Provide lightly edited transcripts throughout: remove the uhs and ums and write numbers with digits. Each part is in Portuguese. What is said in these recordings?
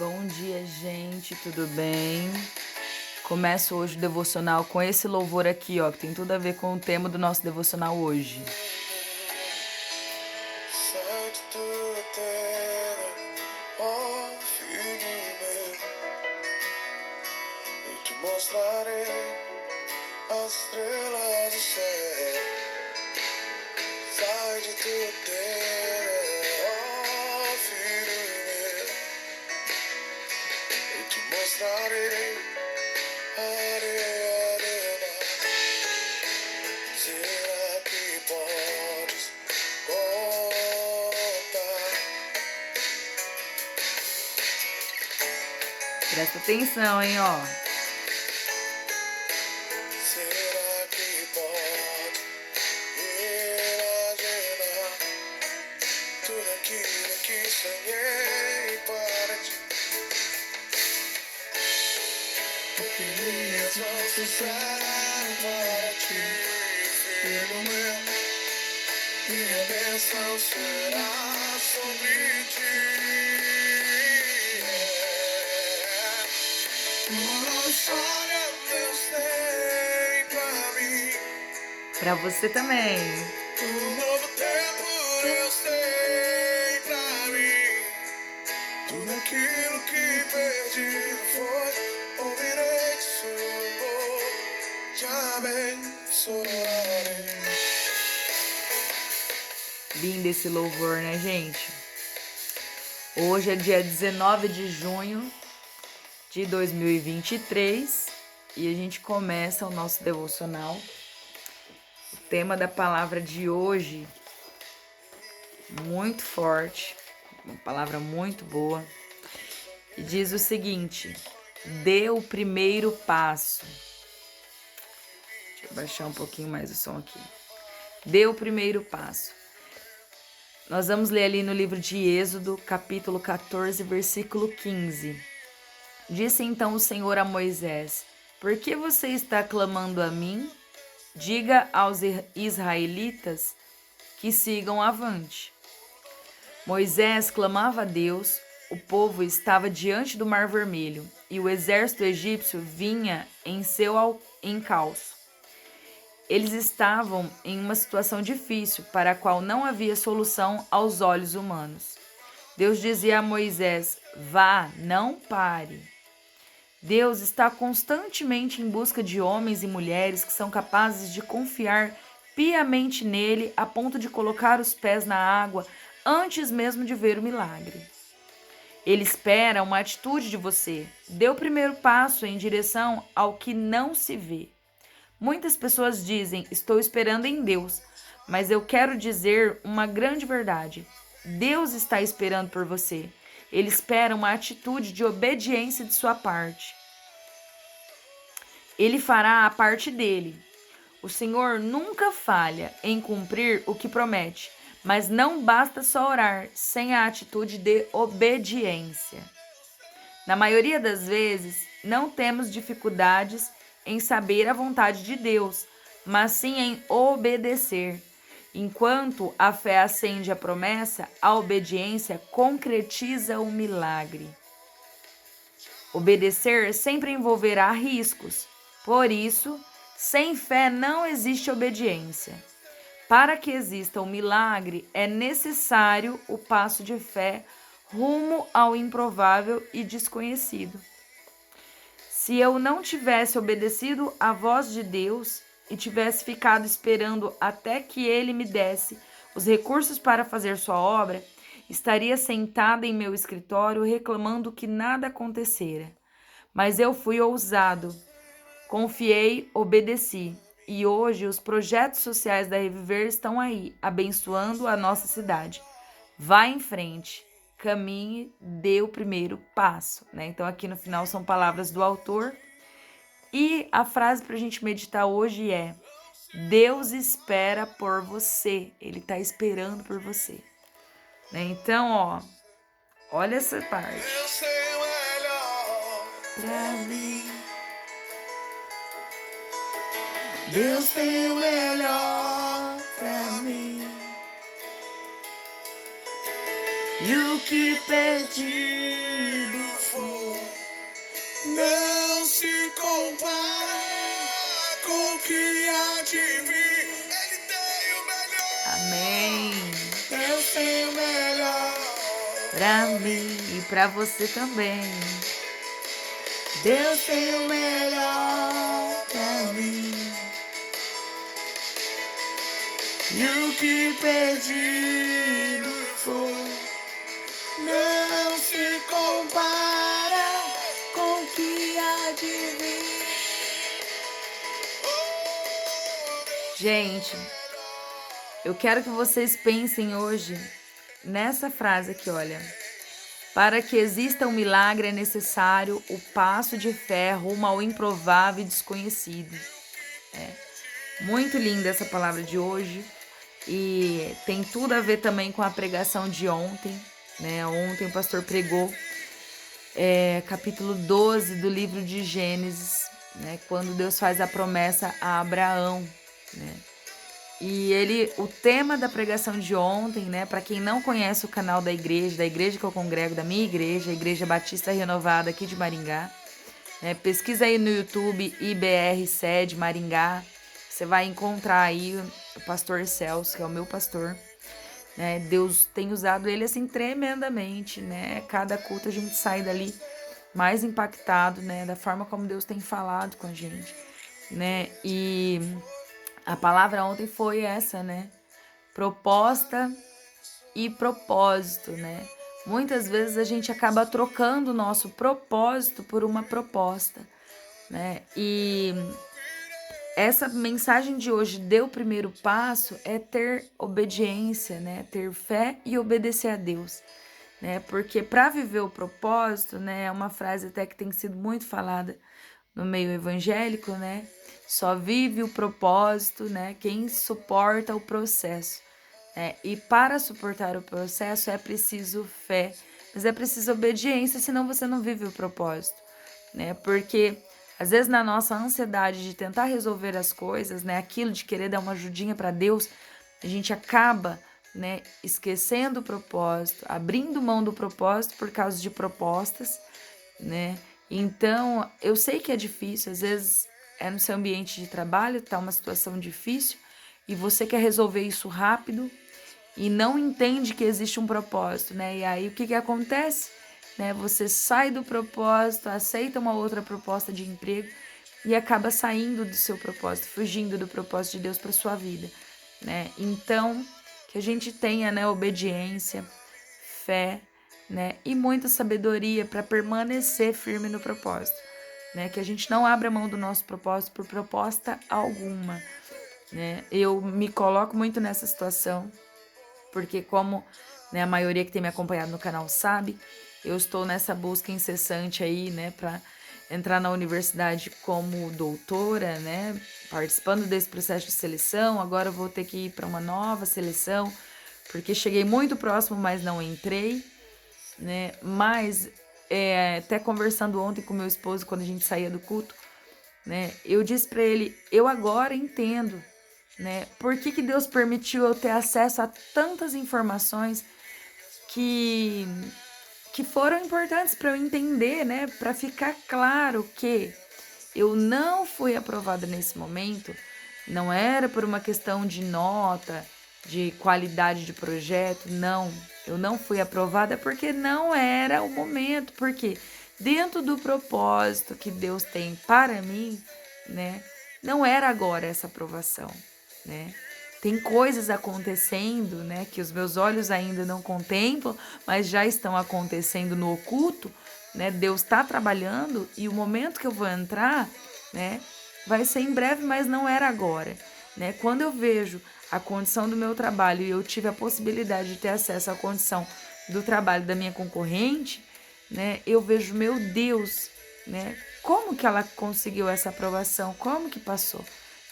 Bom dia, gente, tudo bem? Começo hoje o devocional com esse louvor aqui, ó, que tem tudo a ver com o tema do nosso devocional hoje. Sai de tua terra, ó filho meu, eu te mostrarei as estrelas do céu. Sai de tua terra, ó filho meu, eu te mostrarei a areia do mar. Será que podes contar? Presta atenção, hein, ó. Será que pode imaginar tudo aquilo que sonhei para ti? Porque minhas mãos se usaram para ti, filho meu. Minha bênção será sobre ti. Uma história Deus tem pra mim. Pra você também. Um novo tempo Deus tem pra mim. Tudo aquilo que perdi foi, ouvirei de sua boca, te abençoarei. Lindo esse louvor, né, gente? Hoje é dia 19 de junho de 2023 e a gente começa o nosso devocional. O tema da palavra de hoje, muito forte, uma palavra muito boa, e diz o seguinte: dê o primeiro passo. Deixa eu baixar um pouquinho mais o som aqui. Dê o primeiro passo. Nós vamos ler ali no livro de Êxodo, capítulo 14, versículo 15. Disse então o Senhor a Moisés: por que você está clamando a mim? Diga aos israelitas que sigam avante. Moisés clamava a Deus, o povo estava diante do Mar Vermelho e o exército egípcio vinha em seu encalço. Eles estavam em uma situação difícil para a qual não havia solução aos olhos humanos. Deus dizia a Moisés: vá, não pare. Deus está constantemente em busca de homens e mulheres que são capazes de confiar piamente nele a ponto de colocar os pés na água antes mesmo de ver o milagre. Ele espera uma atitude de você. Dê o primeiro passo em direção ao que não se vê. Muitas pessoas dizem: estou esperando em Deus, mas eu quero dizer uma grande verdade. Deus está esperando por você. Ele espera uma atitude de obediência de sua parte. Ele fará a parte dele. O Senhor nunca falha em cumprir o que promete, mas não basta só orar sem a atitude de obediência. Na maioria das vezes, não temos dificuldades em saber a vontade de Deus, mas sim em obedecer. Enquanto a fé acende a promessa, a obediência concretiza o milagre. Obedecer sempre envolverá riscos. Por isso, sem fé não existe obediência. Para que exista um milagre, é necessário o passo de fé rumo ao improvável e desconhecido. Se eu não tivesse obedecido à voz de Deus e tivesse ficado esperando até que Ele me desse os recursos para fazer sua obra, estaria sentada em meu escritório reclamando que nada acontecera. Mas eu fui ousado, confiei, obedeci. E hoje os projetos sociais da Reviver estão aí, abençoando a nossa cidade. Vá em frente, caminhe, dê o primeiro passo, né? Então aqui no final são palavras do autor. E a frase para a gente meditar hoje é: Deus espera por você. Ele está esperando por você. Né? Então, ó, olha essa parte. Eu sei o melhor Pra mim, Deus tem o melhor pra mim. e o que perdido Foi, pra mim e pra você também. Deus tem o melhor pra mim. E o que pedido for não se compara com o que há de vir. Gente, eu quero que vocês pensem hoje nessa frase aqui, olha. Para que exista um milagre é necessário o passo de fé rumo ao improvável e desconhecido. Muito linda essa palavra de hoje e tem tudo a ver também com a pregação de ontem, né? Ontem o pastor pregou capítulo 12 do livro de Gênesis, né? Quando Deus faz a promessa a Abraão, né? E o tema da pregação de ontem, né? Para quem não conhece o canal da igreja que eu congrego, da minha igreja, a Igreja Batista Renovada aqui de Maringá, né? Pesquisa aí no YouTube IBR Sede Maringá, você vai encontrar aí o pastor Celso, que é o meu pastor, né? Deus tem usado ele assim tremendamente, né? Cada culto a gente sai dali mais impactado, né? Da forma como Deus tem falado com a gente, né? E a palavra ontem foi essa, né? Proposta e propósito, né? Muitas vezes a gente acaba trocando o nosso propósito por uma proposta, né? E essa mensagem de hoje, dê o primeiro passo, é ter obediência, né? Ter fé e obedecer a Deus, né? Porque para viver o propósito, né? É uma frase até que tem sido muito falada no meio evangélico, né? Só vive o propósito, né? Quem suporta o processo, né? E para suportar o processo é preciso fé, mas é preciso obediência, senão você não vive o propósito, né? Porque às vezes na nossa ansiedade de tentar resolver as coisas, né? Aquilo de querer dar uma ajudinha para Deus, a gente acaba, né? Esquecendo o propósito, abrindo mão do propósito por causa de propostas, né? Então, eu sei que é difícil, às vezes é no seu ambiente de trabalho, tá uma situação difícil e você quer resolver isso rápido e não entende que existe um propósito, né? E aí o que acontece? Né? Você sai do propósito, aceita uma outra proposta de emprego e acaba saindo do seu propósito, fugindo do propósito de Deus para sua vida, né? Então, que a gente tenha, né, obediência, fé, né, e muita sabedoria para permanecer firme no propósito, né? Que a gente não abra mão do nosso propósito por proposta alguma, né? Eu me coloco muito nessa situação, porque como, né, a maioria que tem me acompanhado no canal sabe, eu estou nessa busca incessante aí, né, para entrar na universidade como doutora, né, participando desse processo de seleção. Agora eu vou ter que ir para uma nova seleção, porque cheguei muito próximo, mas não entrei, né? Mas até conversando ontem com meu esposo quando a gente saía do culto, né, eu disse para ele, eu agora entendo, né, por que Deus permitiu eu ter acesso a tantas informações que foram importantes para eu entender, né, para ficar claro que eu não fui aprovada nesse momento, não era por uma questão de nota, de qualidade de projeto, não. Eu não fui aprovada porque não era o momento, porque dentro do propósito que Deus tem para mim, né, não era agora essa aprovação, né? Tem coisas acontecendo, né, que os meus olhos ainda não contemplam, mas já estão acontecendo no oculto, né? Deus está trabalhando e o momento que eu vou entrar, né, vai ser em breve, mas não era agora, né? Quando eu vejo a condição do meu trabalho e eu tive a possibilidade de ter acesso à condição do trabalho da minha concorrente, né, eu vejo, meu Deus, né, como que ela conseguiu essa aprovação? Como que passou,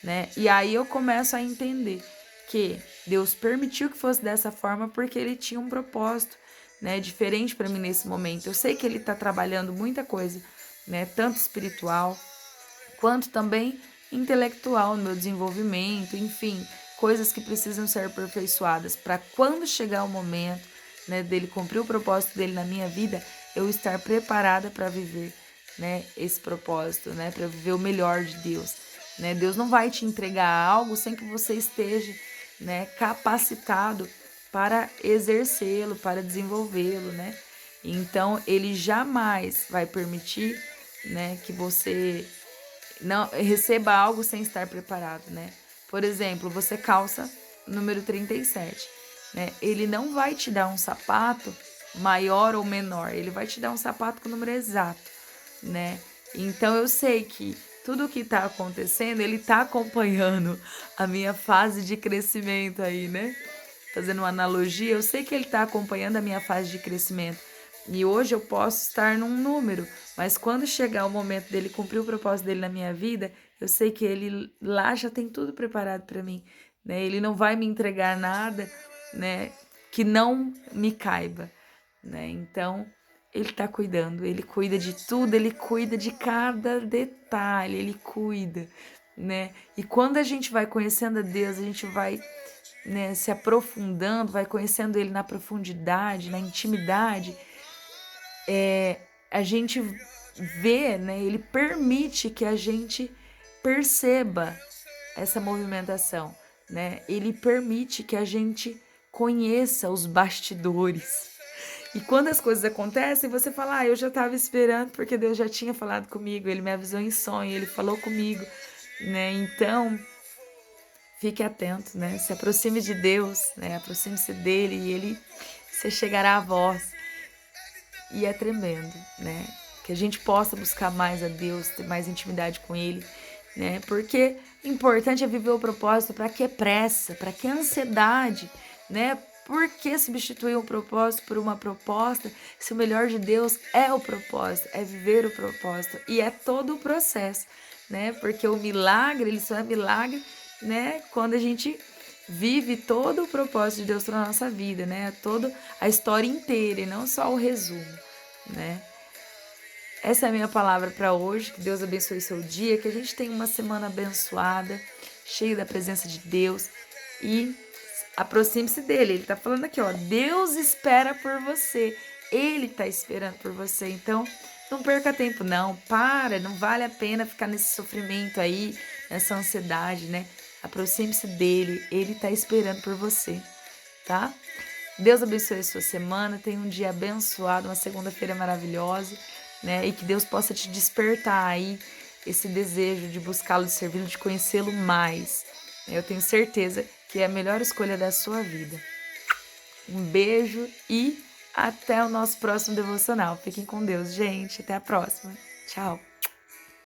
né? E aí eu começo a entender que Deus permitiu que fosse dessa forma porque Ele tinha um propósito, né, diferente para mim nesse momento. Eu sei que Ele está trabalhando muita coisa, né, tanto espiritual quanto também intelectual no meu desenvolvimento, enfim, coisas que precisam ser aperfeiçoadas para quando chegar o momento, né, dele cumprir o propósito dele na minha vida, eu estar preparada para viver, né, esse propósito, né, para viver o melhor de Deus, né? Deus não vai te entregar algo sem que você esteja, né, capacitado para exercê-lo, para desenvolvê-lo, né? Então, ele jamais vai permitir, né, que você não receba algo sem estar preparado, né? Por exemplo, você calça número 37, né? Ele não vai te dar um sapato maior ou menor, ele vai te dar um sapato com o número exato, né? Então eu sei que tudo o que tá acontecendo, ele tá acompanhando a minha fase de crescimento aí, né? Fazendo uma analogia, eu sei que ele tá acompanhando a minha fase de crescimento. E hoje eu posso estar num número, mas quando chegar o momento dele cumprir o propósito dele na minha vida, eu sei que ele lá já tem tudo preparado para mim, né? Ele não vai me entregar nada, né, que não me caiba, né? Então, ele tá cuidando, ele cuida de tudo, ele cuida de cada detalhe, ele cuida, né? E quando a gente vai conhecendo a Deus, a gente vai, né, se aprofundando, vai conhecendo ele na profundidade, na intimidade, a gente vê, né, ele permite que a gente perceba essa movimentação, né? Ele permite que a gente conheça os bastidores. E quando as coisas acontecem, você fala: "Ah, eu já estava esperando porque Deus já tinha falado comigo, ele me avisou em sonho, ele falou comigo", né? Então, fique atento, né? Se aproxime de Deus, né? Aproxime-se dele e ele você chegará à voz. E é tremendo, né? Que a gente possa buscar mais a Deus, ter mais intimidade com Ele, né? Porque o importante é viver o propósito. Para que pressa? Para que ansiedade, né? Por que substituir um propósito por uma proposta se o melhor de Deus é o propósito, é viver o propósito e é todo o processo, né? Porque o milagre, ele só é milagre, né? Quando a gente vive todo o propósito de Deus na nossa vida, né? Toda a história inteira e não só o resumo, né? Essa é a minha palavra para hoje. Que Deus abençoe seu dia, que a gente tenha uma semana abençoada, cheia da presença de Deus e aproxime-se dele. Ele tá falando aqui, ó, Deus espera por você. Ele tá esperando por você. Então, não perca tempo não. Não vale a pena ficar nesse sofrimento aí, nessa ansiedade, né? Aproxime-se dele. Ele tá esperando por você, tá? Deus abençoe a sua semana, tenha um dia abençoado, uma segunda-feira maravilhosa, né? E que Deus possa te despertar aí esse desejo de buscá-lo, de servi-lo, de conhecê-lo mais. Eu tenho certeza que é a melhor escolha da sua vida. Um beijo e até o nosso próximo devocional. Fiquem com Deus, gente. Até a próxima. Tchau.